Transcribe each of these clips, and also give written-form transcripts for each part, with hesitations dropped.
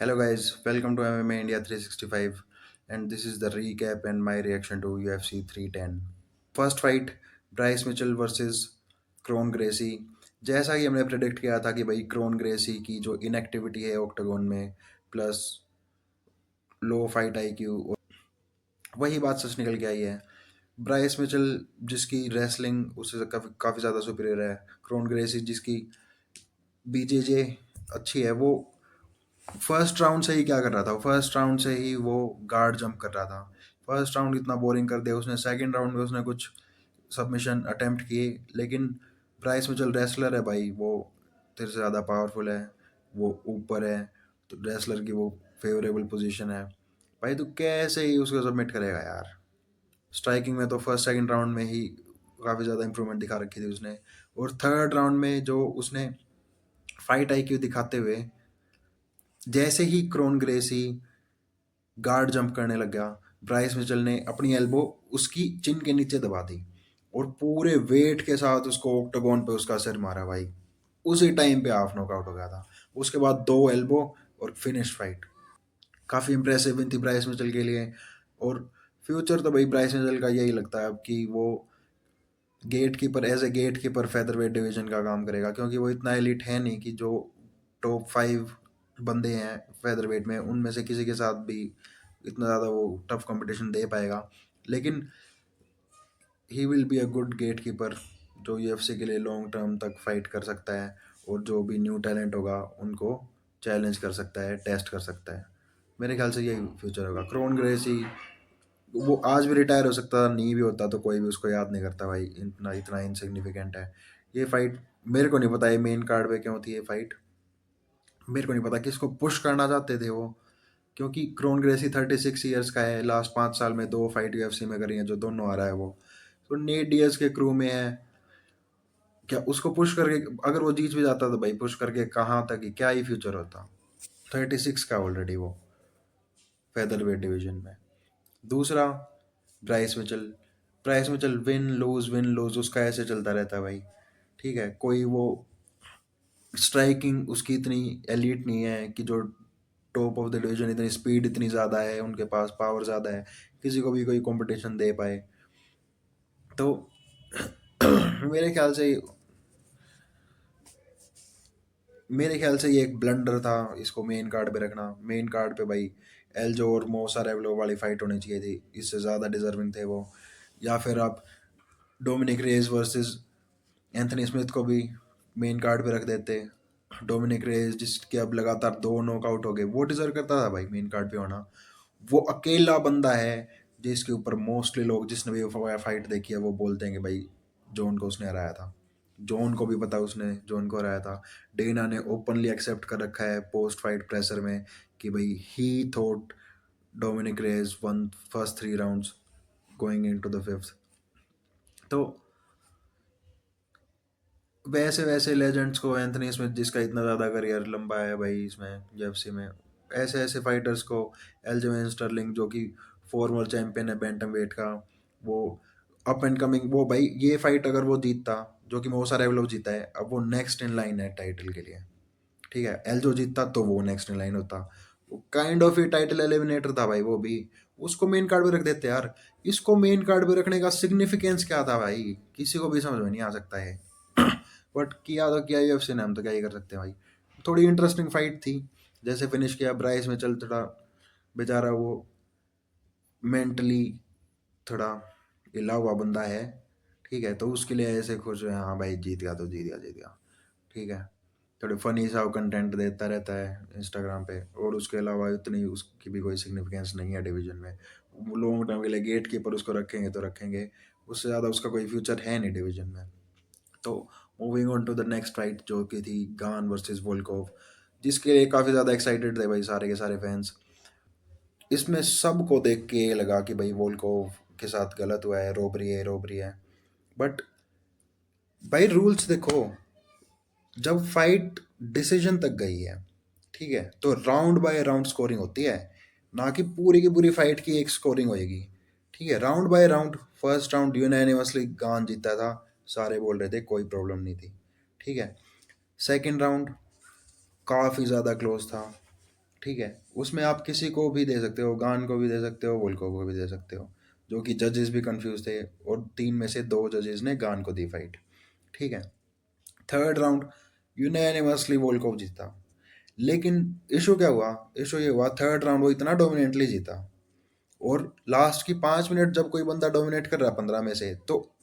Hello guys, welcome to MMA India 365 and this is the recap and my reaction to UFC 310. First fight Bryce Mitchell versus Kron Gracie. जैसा कि हमने predict किया था कि भाई crown Gracy की जो इनएक्टिविटी है ऑक्टागोन में प्लस लो फाइट आईक्यू, वही बात सच निकल के आई है। ब्राइस मिचेल जिसकी रेसलिंग उससे काफ़ी काफ़ी ज़्यादा सुपीरियर है, क्रोन ग्रेसी जिसकी बीजेजे अच्छी है, वो फर्स्ट राउंड से ही क्या कर रहा था, फर्स्ट राउंड से ही वो गार्ड जंप कर रहा था। फर्स्ट राउंड इतना बोरिंग कर दिया उसने, सेकंड राउंड में उसने कुछ सबमिशन अटेम्प्ट किए, लेकिन ब्राइस मिचेल रेसलर है भाई, वो तेरे से ज़्यादा पावरफुल है, वो ऊपर है, तो रेसलर की वो फेवरेबल पोजीशन है भाई, तू कैसे ही उसको सबमिट करेगा यार। स्ट्राइकिंग में तो फर्स्ट सेकंड राउंड में ही काफ़ी ज़्यादा इंप्रूवमेंट दिखा रखी थी उसने, और थर्ड राउंड में जो उसने फाइट आईक्यू दिखाते हुए जैसे ही क्रोन ग्रेसी गार्ड जंप करने लग गया, ब्राइस मिचेल ने अपनी एल्बो उसकी चिन के नीचे दबा दी और पूरे वेट के साथ उसको ऑक्टागोन पे उसका सिर मारा भाई। उसी टाइम पे हाफ नॉकआउट हो गया था। उसके बाद दो एल्बो और फिनिश फाइट। काफ़ी इंप्रेसिव विन थी ब्राइस मिचेल के लिए, और फ्यूचर तो भाई ब्राइस मिचेल का यही लगता है अब कि वो gatekeeper, as a gatekeeper featherweight division का काम करेगा, क्योंकि वो इतना एलिट है नहीं कि जो टॉप 5 बंदे हैं फेदरवेट में उनमें से किसी के साथ भी इतना ज़्यादा वो टफ कंपटीशन दे पाएगा। लेकिन he will be a good get keeper जो यूएफसी के लिए लॉन्ग टर्म तक फाइट कर सकता है, और जो भी न्यू टैलेंट होगा उनको चैलेंज कर सकता है, टेस्ट कर सकता है। मेरे ख्याल से यही फ्यूचर होगा। क्रोन ग्रेसी वो आज भी रिटायर हो सकता था, नहीं भी होता तो कोई भी उसको याद नहीं करता भाई, इतना इतना इनसिग्निफिकेंट है। ये फाइट मेरे को नहीं पता ये मेन कार्ड पे क्यों थी ये फाइट, मेरे को नहीं पता किसको पुश करना चाहते थे वो, क्योंकि क्रोन ग्रेसी 36 ईयर्स का है, लास्ट 5 साल में 2 फाइट यूएफसी में करी है जो दोनों आ रहा है वो, तो नेट डियर्स के क्रू में है। क्या उसको पुश करके अगर वो जीत भी जाता तो भाई पुश करके कहाँ तक ही क्या ही फ्यूचर होता। 36 का ऑलरेडी वो फेदरवेट डिवीजन में। दूसरा Bryce Mitchell, Bryce Mitchell win loose उसका ऐसे चलता रहता है भाई। ठीक है, कोई वो स्ट्राइकिंग उसकी इतनी एलीट नहीं है कि जो टॉप ऑफ द डिवीजन इतनी स्पीड इतनी ज़्यादा है, उनके पास पावर ज़्यादा है, किसी को भी कोई कंपटीशन दे पाए। तो मेरे ख्याल से मेरे ख्याल से ये एक ब्लंडर था इसको मेन कार्ड पे रखना। मेन कार्ड पे भाई एल्जो और मोसा रेवलो वाली फाइट होनी चाहिए थी, इससे ज़्यादा डिजर्विंग थे वो। या फिर आप Dominick Reyes versus Anthony Smith को भी मेन कार्ड पे रख देते। डोमिनिक रेज जिसके अब लगातार 2 नॉकआउट हो गए, वो डिजर्व करता था भाई मेन कार्ड पे होना। वो अकेला बंदा है जिसके ऊपर मोस्टली लोग जिसने भी फाइट देखी है वो बोलते हैं कि भाई जॉन को उसने हराया था। जॉन को भी पता उसने जॉन को हराया था। डेना ने ओपनली एक्सेप्ट कर रखा है पोस्ट फाइट प्रेशर में कि भाई he thought Dominick Reyes won first 3 rounds going into the fifth. तो वैसे वैसे लेजेंड्स को, एंथनी स्मिथ जिसका इतना ज़्यादा करियर लंबा है भाई इसमें यूएफसी में, ऐसे ऐसे फाइटर्स को, एल्जमेन स्टर्लिंग जो कि फॉर्मर चैंपियन है बैंटम वेट का, वो अप एंड कमिंग, वो भाई ये फाइट अगर वो जीतता, जो कि मोसा रेवलोव जीता है, अब वो नेक्स्ट इन लाइन है टाइटल के लिए। ठीक है, एल्जो जीतता तो वो नेक्स्ट इन लाइन होता। वो kind of he title eliminator था भाई वो भी। उसको मेन कार्ड पे रख देते यार। इसको मेन कार्ड पे रखने का सिग्निफिकेंस क्या था भाई, किसी को भी समझ में नहीं आ सकता है। बट किया तो किया यूएफसी ने, हम तो क्या ही कर सकते हैं भाई। थोड़ी इंटरेस्टिंग फाइट थी। जैसे फिनिश किया ब्राइस में, चल थोड़ा बेचारा वो मेंटली थोड़ा हिला हुआ बंदा है। ठीक है, तो उसके लिए ऐसे खुश है, हाँ भाई जीत गया तो जीत गया जीत गया। ठीक है, थोड़े फनी सा कंटेंट देता रहता है इंस्टाग्राम पे, और उसके अलावा इतनी उसकी भी कोई सिग्निफिकेंस नहीं है डिवीजन में। लॉन्ग टर्म के लिए गेट कीपर उसको रखेंगे तो रखेंगे, उससे ज़्यादा उसका कोई फ्यूचर है नहीं डिवीजन में। तो moving on to the next fight जो कि थी गान वर्सेस वोल्कोव, जिसके लिए काफ़ी ज़्यादा एक्साइटेड थे भाई सारे के सारे फैंस। इसमें सबको देख के ये लगा कि भाई वोल्कोव के साथ गलत हुआ है, रोबरी है रोबरी है। बट भाई रूल्स देखो, जब फाइट डिसीजन तक गई है, ठीक है, तो राउंड बाय राउंड स्कोरिंग होती है, ना कि पूरी की पूरी फाइट की एक स्कोरिंग होएगी। ठीक है, round bye round. First round unanimously गान जीता था, सारे बोल रहे थे कोई प्रॉब्लम नहीं थी। ठीक है, सेकंड राउंड काफ़ी ज़्यादा क्लोज था, ठीक है, उसमें आप किसी को भी दे सकते हो, गान को भी दे सकते हो, वोल्को को भी दे सकते हो, जो कि जजेस भी कंफ्यूज थे, और तीन में से दो जजेस ने गान को दी फाइट। ठीक है, थर्ड राउंड यूनानिमसली वोल्कोव जीता। लेकिन इशू क्या हुआ, इशू ये हुआ थर्ड राउंड वो इतना डोमिनेटली जीता, और लास्ट की 5 मिनट जब कोई बंदा डोमिनेट कर रहा है 15 में से, तो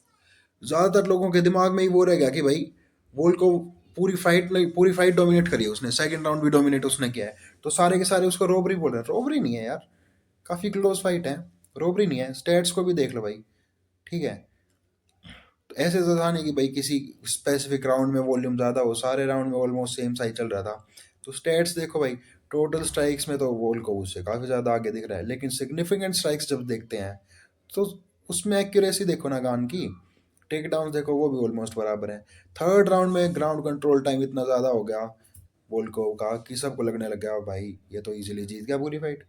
ज्यादातर लोगों के दिमाग में ही वो रह गया कि भाई वोल्कोव पूरी फाइट नहीं, पूरी फाइट डोमिनेट करी है उसने, सेकंड राउंड भी डोमिनेट उसने किया है, तो सारे के सारे उसको रोबरी बोल रहे हैं। रोबरी नहीं है यार, काफी क्लोज फाइट है, रोबरी नहीं है, स्टेट्स को भी देख लो भाई। ठीक है, तो ऐसे तो था नहीं कि भाई किसी स्पेसिफिक राउंड में वॉल्यूम ज्यादा हो, सारे राउंड में ऑलमोस्ट सेम साइज चल रहा था। तो स्टेट्स देखो भाई, टोटल स्ट्राइक्स में तो वोल को उससे काफी ज्यादा आगे दिख रहा है, लेकिन सिग्निफिकेंट स्ट्राइक्स जब देखते हैं तो उसमें एक्यूरेसी देखो ना गान की, टेक डाउन देखो वो भी ऑलमोस्ट बराबर है। थर्ड राउंड में ग्राउंड कंट्रोल टाइम इतना ज्यादा हो गया वोल्को का कि सबको लगने लग गया भाई ये तो इजीली जीत गया पूरी फाइट।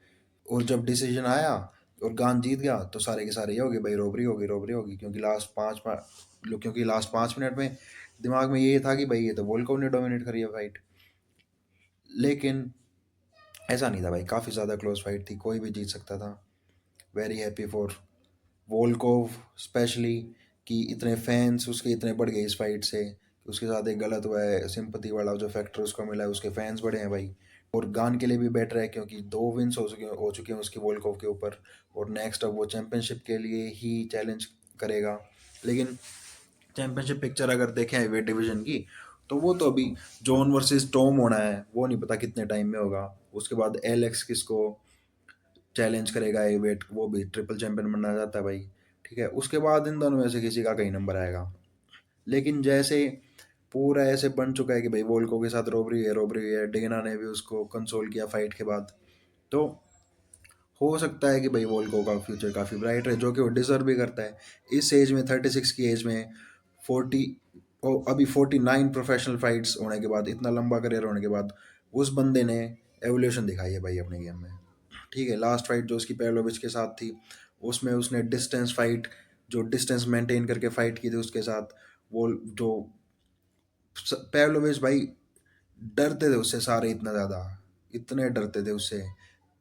और जब डिसीजन आया और गान जीत गया, तो सारे के सारे ये हो गए भाई रोबरी होगी, रोबरी होगी, क्योंकि लास्ट 5 मिनट में दिमाग में ये था कि भाई ये तो वोल्कोव ने डोमिनेट करी है फाइट। लेकिन ऐसा नहीं था भाई, काफ़ी ज़्यादा क्लोज फाइट थी, कोई भी जीत सकता था। Very happy for Volkov specially, कि इतने फैंस उसके इतने बढ़ गए इस फाइट से, कि उसके साथ एक गलत हुआ है, सिंपथी वाला जो फैक्टर उसको मिला है, उसके फैंस बढ़े हैं भाई। और गान के लिए भी बेटर है क्योंकि 2 विंस हो चुके हैं उसकी वोल्कोव के ऊपर, और नेक्स्ट अब वो चैंपियनशिप के लिए ही चैलेंज करेगा। लेकिन चैंपियनशिप पिक्चर अगर देखें वेट डिवीजन की, तो वो तो अभी जॉन वर्सेस टॉम होना है, वो नहीं पता कितने टाइम में होगा। उसके बाद एलेक्स किसको चैलेंज करेगा, ये वेट वो भी ट्रिपल चैंपियन बनना चाहता है भाई। ठीक है, उसके बाद इन दोनों में से किसी का कहीं नंबर आएगा। लेकिन जैसे पूरा ऐसे बन चुका है कि भाई वोल्को के साथ रोबरी है, रोबरी है, डेना ने भी उसको कंसोल किया फाइट के बाद, तो हो सकता है कि भाई वोल्को का फ्यूचर काफ़ी ब्राइट है, जो कि वो डिजर्व भी करता है। इस एज में 36 की एज में 40, अभी 49 प्रोफेशनल फाइट्स होने के बाद, इतना लंबा करियर होने के बाद, उस बंदे ने एवोल्यूशन दिखाई है भाई अपने गेम में। ठीक है, लास्ट फाइट जो उसकी पेवलोविच के साथ थी, उसमें उसने डिस्टेंस फाइट, जो डिस्टेंस मेंटेन करके फाइट की थी उसके साथ, वो जो पेवलोविच भाई डरते थे उससे सारे, इतना ज़्यादा, इतने डरते थे उससे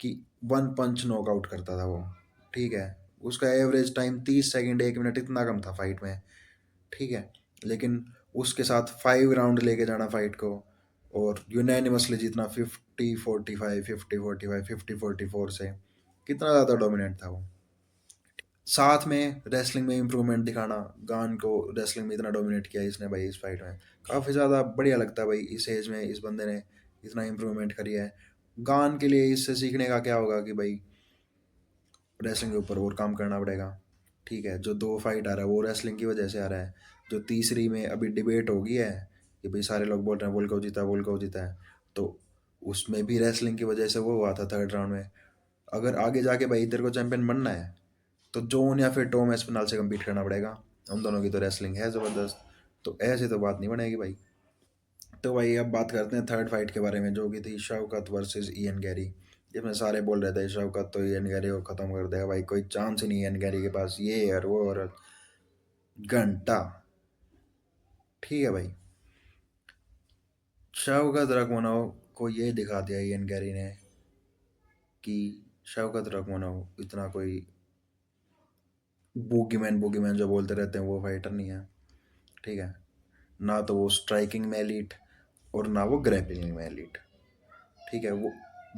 कि वन पंच नॉकआउट करता था वो। ठीक है, उसका एवरेज टाइम 30 सेकंड 1 मिनट इतना कम था फाइट में। ठीक है, लेकिन उसके साथ 5 राउंड लेके जाना फाइट को, और यूनानिमसली जीतना 50-45, 50-45, 50-44 से, कितना ज़्यादा डोमिनेंट था वो। साथ में रेसलिंग में इम्प्रूवमेंट दिखाना, गान को रेसलिंग में इतना डोमिनेट किया इसने भाई इस फाइट में, काफ़ी ज़्यादा बढ़िया लगता है भाई। इस एज में इस बंदे ने इतना इम्प्रूवमेंट करी है। गान के लिए इससे सीखने का क्या होगा कि भाई रेसलिंग के ऊपर और काम करना पड़ेगा। ठीक है, जो 2 फाइट आ रहा है वो रेसलिंग की वजह से आ रहा है। जो तीसरी में अभी डिबेट हो गई है कि भाई सारे लोग बोल रहे हैं वोल्कोव जीता, वोल्कोव जीता है, तो उसमें भी रेसलिंग की वजह से वो हुआ था थर्ड राउंड में। अगर आगे जाके भाई तेरे को चैंपियन बनना है, तो जॉन या फिर टॉम एस्पिनल से कम्पीट करना पड़ेगा। उन दोनों की तो रेसलिंग है ज़बरदस्त, तो ऐसे तो बात नहीं बनेगी भाई। तो भाई अब बात करते हैं थर्ड फाइट के बारे में, जो कि थी शौकत वर्सेस इयन गैरी। जिसमें सारे बोल रहे थे शौकत तो इयन गैरी को ख़त्म कर देगा, भाई कोई चांस ही नहीं है इयन गैरी के पास, ये और वो और घंटा। ठीक है भाई, शौकत रखमनोव को ये दिखा दिया इयन गैरी ने कि शौकत रखमनोव इतना कोई बूगीमैन जो बोलते रहते हैं वो फाइटर नहीं है। ठीक है, ना तो वो स्ट्राइकिंग में एलीट, और ना वो ग्रैपलिंग में एलीट। ठीक है, वो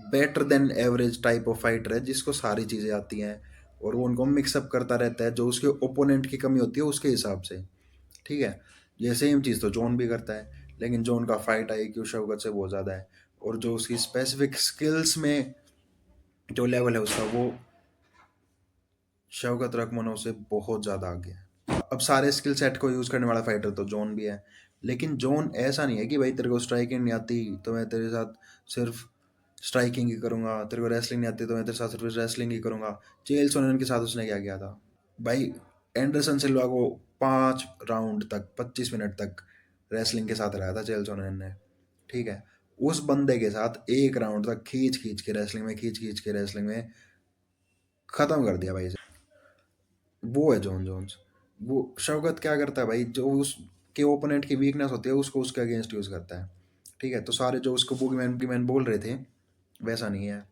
better than average type of fighter है जिसको सारी चीज़ें आती हैं, और वो उनको मिक्सअप करता रहता है जो उसके ओपोनेंट की कमी होती है उसके हिसाब से। ठीक है, ये सेम चीज़ तो जॉन भी करता है, लेकिन जॉन का फाइट IQ शौकत से बहुत ज़्यादा है, और जो उसकी स्पेसिफिक स्किल्स में जो लेवल है उसका, वो शौकत रखमनोव से बहुत ज़्यादा आगे है। अब सारे स्किल सेट को यूज़ करने वाला फाइटर तो जॉन भी है, लेकिन जॉन ऐसा नहीं है कि भाई तेरे को स्ट्राइकिंग नहीं आती तो मैं तेरे साथ सिर्फ स्ट्राइकिंग ही करूंगा, तेरे को रेसलिंग नहीं आती तो मैं तेरे साथ सिर्फ रेसलिंग ही करूंगा। चेल सोनेन के साथ उसने क्या किया था भाई, एंडरसन सिल्वा को 5 राउंड तक 25 मिनट तक रेसलिंग के साथ रहा था चेल सोनेन ने। ठीक है, उस बंदे के साथ 1 राउंड तक खींच खींच के रेसलिंग में, खींच खींच के रेसलिंग में खत्म कर दिया भाई। वो है जॉन जोन्स। वो शौकत क्या करता है भाई, जो उसके ओपोनेंट की वीकनेस होती है उसको उसके अगेंस्ट यूज करता है। ठीक है, तो सारे जो उसको बुगमैन बोल रहे थे वैसा नहीं है।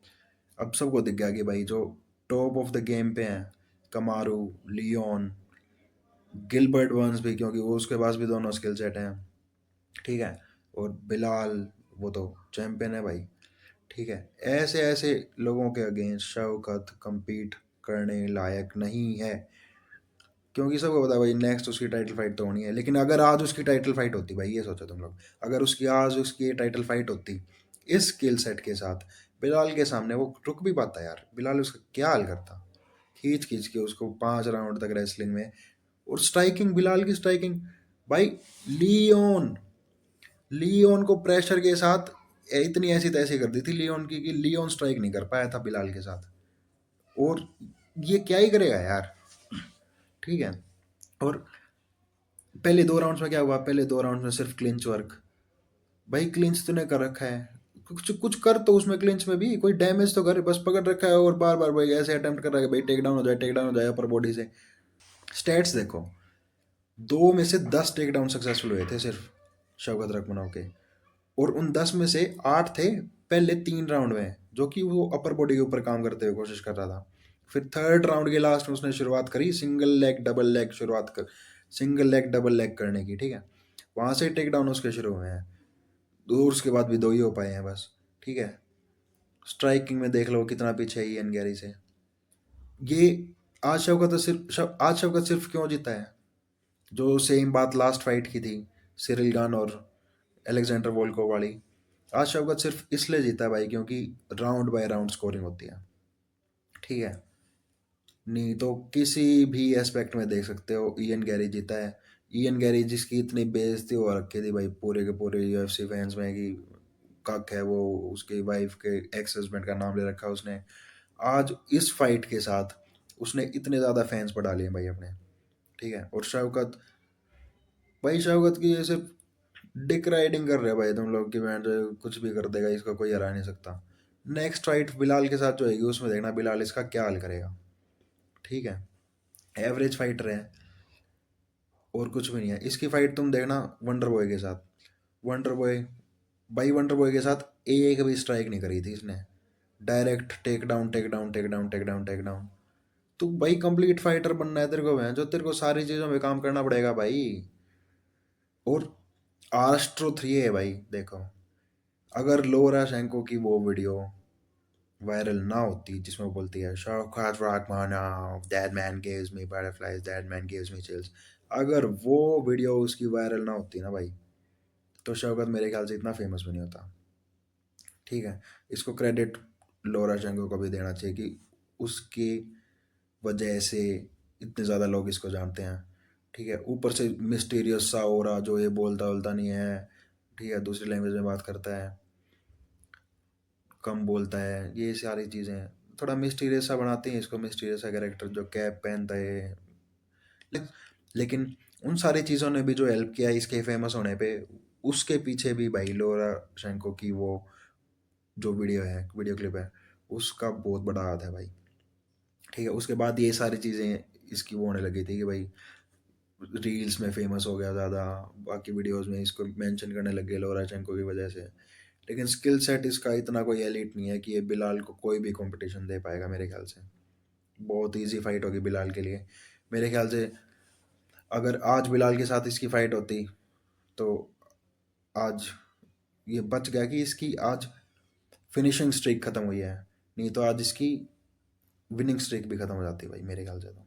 अब सबको दिख गया कि भाई जो टॉप ऑफ द गेम पे हैं, कमारू, लियोन, गिलबर्ट बर्न्स भी, क्योंकि वो उसके पास भी दोनों स्किल सेट हैं, ठीक है, और बिलाल, वो तो चैंपियन है भाई, ठीक है। ऐसे ऐसे लोगों के अगेंस्ट शौकत compete करने लायक नहीं है, क्योंकि सबको पता है भाई नेक्स्ट उसकी टाइटल फाइट तो होनी है। लेकिन अगर आज उसकी टाइटल फाइट होती भाई, ये सोचो तुम लोग, अगर उसकी आज उसकी टाइटल फाइट होती इस स्किल सेट के साथ, बिलाल के सामने वो रुक भी पाता यार? बिलाल उसका क्या हाल करता, खींच खींच के उसको 5 राउंड तक रेसलिंग में। और स्ट्राइकिंग, बिलाल की स्ट्राइकिंग भाई, लियोन लियोन को प्रेशर के साथ इतनी ऐसी तैसी कर दी थी लियोन की कि लियोन स्ट्राइक नहीं कर पाया था बिलाल के साथ। और ये क्या ही करेगा यार, ठीक है। और पहले 2 राउंड्स में क्या हुआ? पहले 2 राउंड्स में सिर्फ क्लिंच वर्क। भाई क्लिंच तूने कर रखा है, कुछ कुछ कर तो उसमें, क्लिंच में भी कोई डैमेज तो कर, बस पकड़ रखा है और बार बार भाई ऐसे अटेम्प्ट कर रहा है कि भाई टेक डाउन हो जाए, टेक डाउन हो जाए अपर बॉडी से। स्टैट्स देखो, 2 में से 10 टेक डाउन सक्सेसफुल हुए थे सिर्फ शौकत रखमनोव के, और उन 10 में से 8 थे पहले 3 राउंड में, जो कि वो अपर बॉडी के ऊपर काम करते हुए कोशिश कर रहा था। फिर थर्ड राउंड के लास्ट में उसने शुरुआत करी सिंगल लेग डबल लेग, शुरुआत कर सिंगल लेग डबल लेग करने की, ठीक है। वहां से टेक डाउन उसके शुरू हुए हैं, दूर उसके बाद भी 2 ही हो पाए हैं बस, ठीक है। स्ट्राइकिंग में देख लो कितना पीछे है इयन गैरी से। ये आज शौकत सिर्फ क्यों जीता है? जो सेम बात लास्ट फाइट की थी सिरिल गान और एलेक्जेंडर वोल्को वाली, आज शौकत सिर्फ इसलिए जीता भाई क्योंकि राउंड बाय राउंड स्कोरिंग होती है, ठीक है। नहीं तो किसी भी एस्पेक्ट में देख सकते हो इयन गैरी जीता है। इयन गैरी जिसकी इतनी बेइज्जती हो रखी थी भाई पूरे के पूरे यूएफसी फैंस में कि कक है वो, उसकी वाइफ के एक्स हस्बैंड का नाम ले रखा उसने, आज इस फाइट के साथ उसने इतने ज़्यादा फैंस बढ़ा लिए भाई अपने, ठीक है। और शौकत, भाई शौकत की ये सिर्फ डिक राइडिंग कर रहे हैं भाई तुम लोग की बैंड, कुछ भी कर देगा इसको, कोई हरा नहीं सकता। नेक्स्ट फाइट बिलाल के साथ जो होगी उसमें देखना बिलाल इसका क्या हाल करेगा, ठीक है। एवरेज फाइटर है और कुछ भी नहीं है। इसकी फाइट तुम देखना वंडर बॉय के साथ, वंडर बॉय, भाई वंडर बॉय के साथ एक भी स्ट्राइक नहीं करी थी इसने, direct takedown takedown takedown takedown takedown. तो भाई कंप्लीट फाइटर बनना है तेरे को, है जो तेरे को सारी चीज़ों में काम करना पड़ेगा भाई। और आस्ट्रो 3 है भाई देखो, अगर लोरा शैंको की वो वीडियो वायरल ना होती जिसमें वो बोलती है शौकत रखमानव that man gives me butterflies, that man gives me chills, अगर वो वीडियो उसकी वायरल ना होती ना भाई, तो शौकत मेरे ख्याल से इतना फेमस भी नहीं होता, ठीक है। इसको क्रेडिट लोरा शैंको को भी देना चाहिए कि उसकी वजह से इतने ज़्यादा लोग इसको जानते हैं, ठीक है। ऊपर से मिस्टीरियस सा हो रहा, जो ये बोलता बोलता नहीं है, ठीक है, दूसरी लैंग्वेज में बात करता है, कम बोलता है, ये सारी चीज़ें थोड़ा मिस्टीरियस सा बनाती हैं इसको, मिस्टीरियस सा कैरेक्टर, जो कैप पहनता है। ले- लेकिन उन सारी चीज़ों ने भी जो हेल्प किया इसके फेमस होने पे, उसके पीछे भी भाई लोरा शैंको की वो जो वीडियो क्लिप है, उसका बहुत बड़ा हाथ है भाई, ठीक है। उसके बाद ये सारी चीज़ें इसकी वो होने लगी थी कि भाई रील्स में फेमस हो गया ज़्यादा, बाकी वीडियोस में इसको मेंशन करने लग गए लोराचेंको की वजह से। लेकिन स्किल सेट इसका इतना कोई एलिट नहीं है कि ये बिलाल को कोई भी कंपटीशन दे पाएगा मेरे ख्याल से। बहुत इजी फाइट होगी बिलाल के लिए मेरे ख्याल से। अगर आज बिलाल के साथ इसकी फाइट होती तो आज ये बच गया कि इसकी आज फिनिशिंग स्ट्रीक खत्म हुई है, नहीं तो आज इसकी विनिंग स्ट्रीक भी खत्म हो जाती भाई मेरे ख्याल से तो,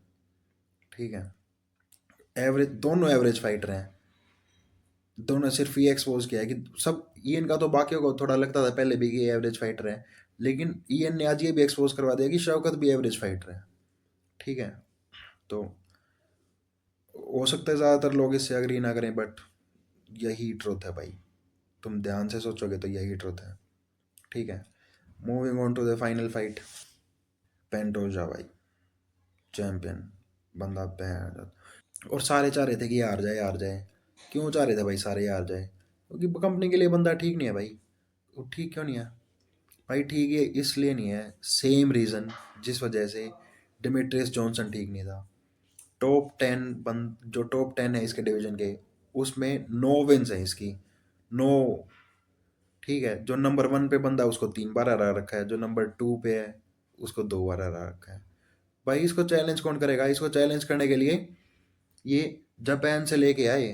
ठीक है। एवरेज, दोनों एवरेज फाइटर हैं, दोनों ने सिर्फ ये एक्सपोज किया है कि सब, ईएन का तो बाकियों को थोड़ा लगता था पहले भी कि एवरेज फाइटर है, लेकिन ईएन ने आज ये भी एक्सपोज करवा दिया कि शौकत भी एवरेज फाइटर है, ठीक है। तो हो सकता है ज़्यादातर लोग इससे अग्री ना करें, बट यही ट्रुथ है भाई, तुम ध्यान से सोचोगे तो यही ट्रुथ है, ठीक है। Moving on to the final fight, Pantoja भाई चैंपियन बंदा पैर, और सारे चाह रहे थे कि ये हार जाए हार जाए। क्यों चाह रहे थे भाई सारे ये हार जाए? क्योंकि कंपनी के लिए बंदा ठीक नहीं है भाई। वो ठीक क्यों नहीं है भाई? ठीक है इसलिए नहीं है, सेम रीज़न जिस वजह से डिमिट्रियस जॉनसन ठीक नहीं था। टॉप 10 बंद, जो टॉप 10 है इसके डिवीजन के, उसमें 9 विन्स हैं इसकी, 9, ठीक है, जो नंबर 1 पे बंदा उसको 3 बार हरा रखा है, जो नंबर 2 पे है उसको 2 बार हरा रखा है। भाई इसको चैलेंज कौन करेगा? इसको चैलेंज करने के लिए ये जापान से लेके आए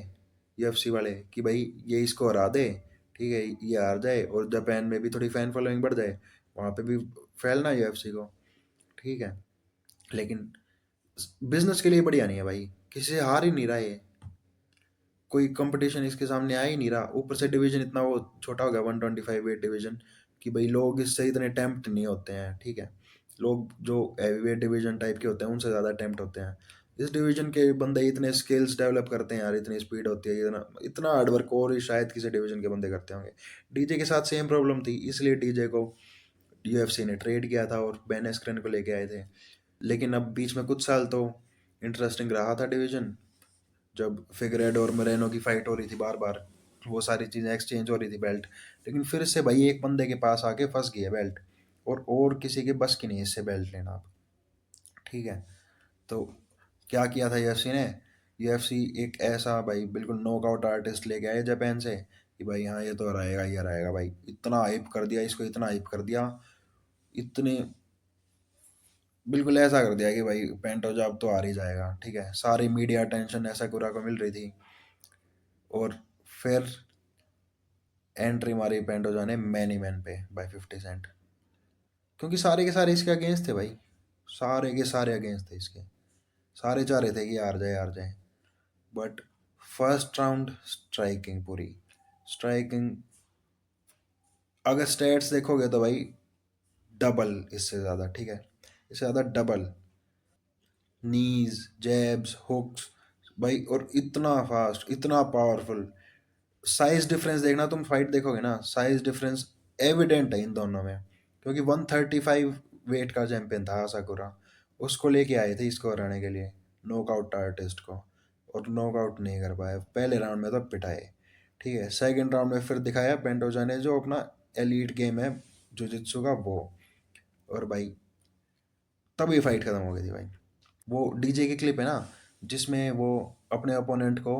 यूएफसी वाले कि भाई ये इसको हरा दे, ठीक है, ये हार जाए और जापान में भी थोड़ी फैन फॉलोइंग बढ़ जाए, वहाँ पे भी फैलना यूएफसी को, ठीक है। लेकिन बिजनेस के लिए बढ़िया नहीं है भाई, किसी से हार ही नहीं रहा ये, कोई कंपटीशन इसके सामने आ ही नहीं रहा। ऊपर से डिवीजन इतना वो छोटा हो गया, 125 वेट डिवीजन, कि भाई लोग इससे इतने टेम्प्ट नहीं होते हैं, ठीक है। लोग जो हैवी वेट डिवीजन टाइप के होते हैं उनसे ज़्यादा टेम्प्ट होते हैं। इस डिवीजन के बंदे इतने स्किल्स डेवलप करते हैं यार, इतनी स्पीड होती है, इतना इतना हार्डवर्क और ही शायद किसी डिवीजन के बंदे करते होंगे। डीजे के साथ सेम प्रॉब्लम थी, इसलिए डीजे को यूएफसी ने ट्रेड किया था और बेन एस्क्रेन को लेके आए थे। लेकिन अब बीच में कुछ साल तो इंटरेस्टिंग रहा था डिवीजन, जब फिगरेड और मरेनो की फाइट हो रही थी बार बार, वो सारी चीज़ें एक्सचेंज हो रही थी बेल्ट। लेकिन फिर से भाई एक बंदे के पास आके फंस गई है बेल्ट, और किसी के बस की नहीं है इससे बेल्ट लेना अब, ठीक है। तो क्या किया था यूएफसी ने? यूएफसी एक ऐसा भाई बिल्कुल नॉकआउट आर्टिस्ट लेके आए जापान से कि भाई हाँ ये तो हराएगा ही हराएगा भाई, इतना हाइप कर दिया इसको, इतना हाइप कर दिया, इतने बिल्कुल ऐसा कर दिया कि भाई पेंटो जॉब तो हार ही जाएगा, ठीक है। सारी मीडिया अटेंशन ऐसा कुरा को मिल रही थी। और फिर एंट्री मारी पेंटोजा ने मैनी मैन पे बाय 50 सेंट, क्योंकि सारे के सारे इसके अगेंस्ट थे भाई, सारे के सारे अगेंस्ट थे इसके, सारे चाह रहे थे कि हार जाए हार जाए। बट फर्स्ट राउंड स्ट्राइकिंग पूरी, स्ट्राइकिंग अगर स्टेट्स देखोगे तो भाई डबल इससे ज़्यादा, ठीक है, इससे ज़्यादा डबल, नीज जैब्स हुक्स भाई, और इतना फास्ट इतना पावरफुल। साइज डिफरेंस देखना, तुम फाइट देखोगे ना, साइज डिफरेंस एविडेंट है इन दोनों में, क्योंकि 135 वेट का चैंपियन था आसाकुरा, उसको लेके आए थे इसको हराने के लिए, नॉकआउट आर्टिस्ट को, और नॉकआउट नहीं कर पाए पहले राउंड में तो पिटाए, ठीक है। सेकंड राउंड में फिर दिखाया पेंटोजा ने जो अपना एलीट गेम है जुजित्सु का वो, और भाई तभी फाइट खत्म हो गई थी भाई। वो डीजे की क्लिप है ना जिसमें वो अपने अपोनेंट को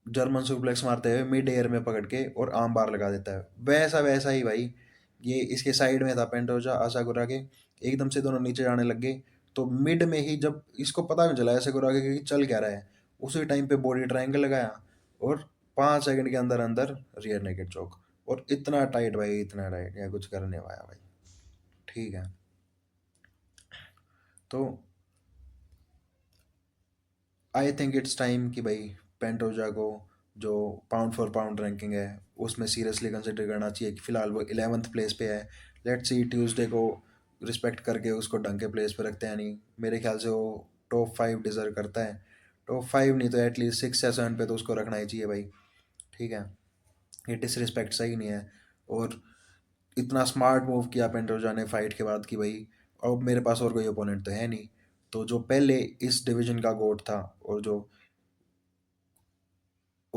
जर्मन सुप्लेक्स मारते हुए मिड एयर में पकड़ के और आर्म बार लगा देता है, वैसा वैसा ही भाई ये इसके साइड में था पेंटोजा आसाकुरा के, एकदम से दोनों नीचे जाने लग गए। तो मिड में ही जब इसको पता नहीं चला आसाकुरा के कि चल क्या रहा है, उसी टाइम पे बॉडी ट्रायंगल लगाया और 5 सेकंड के अंदर अंदर रियर नेकेड चोक, और इतना टाइट भाई, इतना टाइट या कुछ करने पाया भाई, ठीक है। तो आई थिंक इट्स टाइम कि भाई पेंटोजा को जो पाउंड फॉर पाउंड रैंकिंग है उसमें सीरियसली कंसिडर करना चाहिए, कि फिलहाल वो 11th प्लेस पे है। लेट्स सी ट्यूसडे को रिस्पेक्ट करके उसको ढंग के प्लेस पे रखते हैं, नहीं मेरे ख्याल से वो टॉप 5 डिजर्व करता है, टॉप 5 नहीं तो एटलीस्ट 6 या 7 पे तो उसको रखना ही चाहिए भाई, ठीक है। ये डिसरिस्पेक्ट सही नहीं है। और इतना स्मार्ट मूव किया पेंटोजा ने फाइट के बाद कि भाई अब मेरे पास और कोई ओपोनेंट तो है नहीं, तो जो पहले इस डिवीजन का गोट था और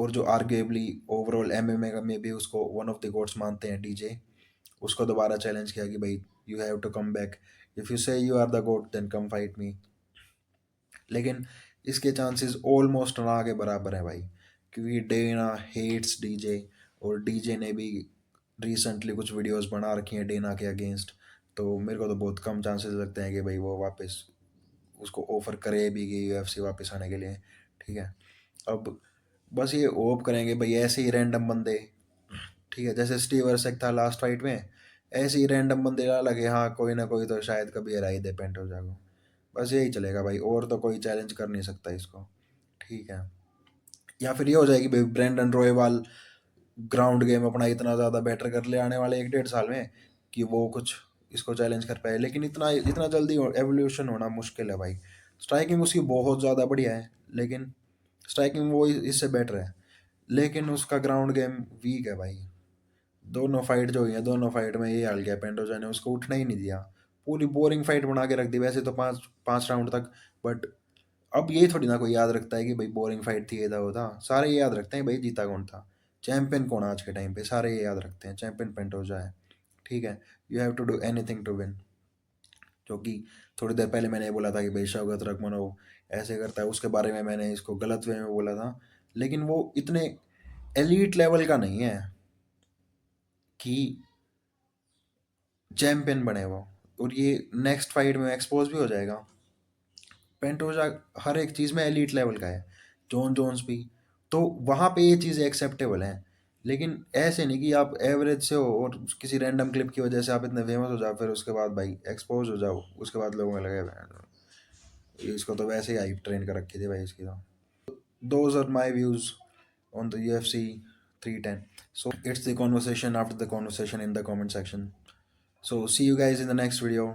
जो आर्गेबली ओवरऑल एमएमए में भी उसको वन ऑफ द गोड्स मानते हैं डीजे, उसको दोबारा चैलेंज किया कि भाई you have to come back, if you say you are the god then come fight me. लेकिन इसके चांसेस ऑलमोस्ट ना के बराबर है भाई, क्योंकि डेना हेट्स डीजे, और डीजे ने भी रिसेंटली कुछ वीडियोस बना रखी हैं डेना के अगेंस्ट, तो मेरे को तो बहुत कम चांसेस लगते हैं कि भाई वो वापस उसको ऑफर करे भी कि यूएफसी वापस आने के लिए, ठीक है। अब बस ये होप करेंगे भाई ऐसे ही रैंडम बंदे, ठीक है, जैसे स्टीव अर्सक था लास्ट फाइट में, ऐसे ही रैंडम बंदे ला लगे, हाँ कोई ना कोई तो शायद कभी हरा ही दे पेंटोजा को, बस यही चलेगा भाई, और तो कोई चैलेंज कर नहीं सकता इसको, ठीक है। या फिर ये हो जाएगी भाई ब्रेंडन रॉयवाल ग्राउंड गेम अपना इतना ज़्यादा बेटर कर ले आने वाले 1 डेढ़ साल में कि वो कुछ इसको चैलेंज कर पाए, लेकिन इतना इतना जल्दी एवोल्यूशन होना मुश्किल है भाई। स्ट्राइकिंग उसकी बहुत ज़्यादा बढ़िया है, लेकिन स्ट्राइकिंग वो इससे बेटर है, लेकिन उसका ग्राउंड गेम वीक है भाई। दोनों फाइट जो हुई है, दोनों फाइट में ये हाल किया पेंटोजा ने, उसको उठना ही नहीं दिया, पूरी बोरिंग फाइट बना के रख दी वैसे तो 5 5 राउंड तक। बट अब ये थोड़ी ना कोई याद रखता है कि भाई बोरिंग फाइट थी, ये था वो था, सारे ये याद रखते हैं भाई जीता कौन था, चैंपियन कौन आज के टाइम पे, सारे ये याद रखते हैं चैंपियन पेंटोजा है, ठीक है। You have to do anything to win, जो कि थोड़ी देर पहले मैंने ये बोला था कि भाई शौकत रखमनोव ऐसे करता है, उसके बारे में मैंने इसको गलत वे में बोला था, लेकिन वो इतने एलीट लेवल का नहीं है, कि चैंपियन बने वो, और ये नेक्स्ट फाइट में एक्सपोज भी हो जाएगा। पेंटोजा हर एक चीज़ में एलीट लेवल का है, जॉन जोन्स भी। तो वहाँ पे ये चीज़ें एक्सेप्टेबल हैं। लेकिन ऐसे नहीं कि आप एवरेज से हो और किसी रैंडम क्लिप की वजह से आप इतने फेमस हो जाओ, फिर उसके बाद भाई एक्सपोज हो जाओ, उसके बाद लोगों को लगे इसको तो वैसे ही हाइप ट्रेन कर रखी थी भाई इसकी तो। Those are my views on the UFC 310. So it's the conversation after the conversation in the comment section. So see you guys in the next video.